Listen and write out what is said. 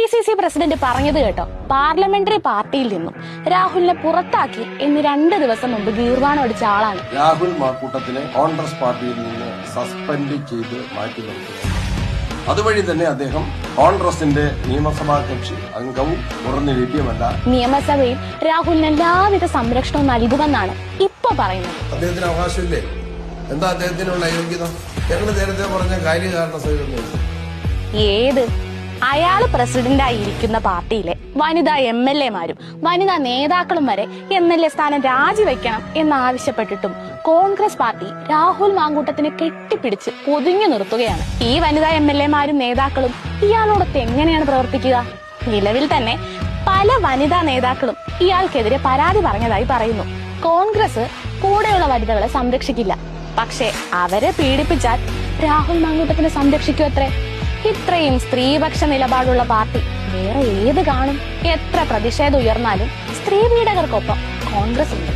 PCC president പറഞ്ഞത് കേട്ടോ, parliamentary പാർട്ടിയിൽ നിന്നും രാഹുലിനെ പുറത്താക്കി എന്ന് 2 ദിവസം മുമ്പ് ഗീർവാണം അടിച്ച ആളാണ്. രാഹുൽ മാക്കൂട്ടത്തിനെ കോൺഗ്രസ് പാർട്ടിയിൽ നിന്ന് സസ്പെൻഡ് ചെയ്ത് മാറ്റി നിർത്തുക. അതുവഴി തന്നെ അദ്ദേഹം കോൺഗ്രസിന്റെ നിയമസഭാ കക്ഷി അംഗവും കുറഞ്ഞ ലഭ്യമല്ല. നിയമസഭയിൽ രാഹുലിന് എല്ലാവിധ സംരക്ഷണവും നൽകുമെന്നാണ് ഇപ്പൊ പറയുന്നത്. അദ്ദേഹത്തിന് അവകാശമില്ലേ? എന്താ അദ്ദേഹത്തിനുള്ള യോഗ്യത? ഞങ്ങൾ നേരത്തെ പറഞ്ഞ കാര്യകാരണ സഹിതം ഏത് അയാള് പ്രസിഡന്റായി ഇരിക്കുന്ന പാർട്ടിയിലെ വനിതാ MLA-മാരും വനിതാ നേതാക്കളും വരെ MLA സ്ഥാനം രാജിവെക്കണം എന്നാവശ്യപ്പെട്ടിട്ടും കോൺഗ്രസ് പാർട്ടി രാഹുൽ മാങ്കൂട്ടത്തിനെ കെട്ടിപ്പിടിച്ച് പൊതിഞ്ഞു നിർത്തുകയാണ്. ഈ വനിതാ MLA-മാരും നേതാക്കളും ഇയാളോടൊത്ത് എങ്ങനെയാണ് പ്രവർത്തിക്കുക? നിലവിൽ തന്നെ പല വനിതാ നേതാക്കളും ഇയാൾക്കെതിരെ പരാതി പറഞ്ഞതായി പറയുന്നു. കോൺഗ്രസ് കൂടെയുള്ള വനിതകളെ സംരക്ഷിക്കില്ല, പക്ഷെ അവരെ പീഡിപ്പിച്ചാൽ രാഹുൽ മാങ്കൂട്ടത്തിനെ സംരക്ഷിക്കുമത്രേ. ഇത്രയും സ്ത്രീപക്ഷ നിലപാടുള്ള പാർട്ടി വേറെ ഏത് കാണും? എത്ര പ്രതിഷേധം ഉയർന്നാലും സ്ത്രീ പീഡകർക്കൊപ്പം കോൺഗ്രസ് ഉണ്ട്.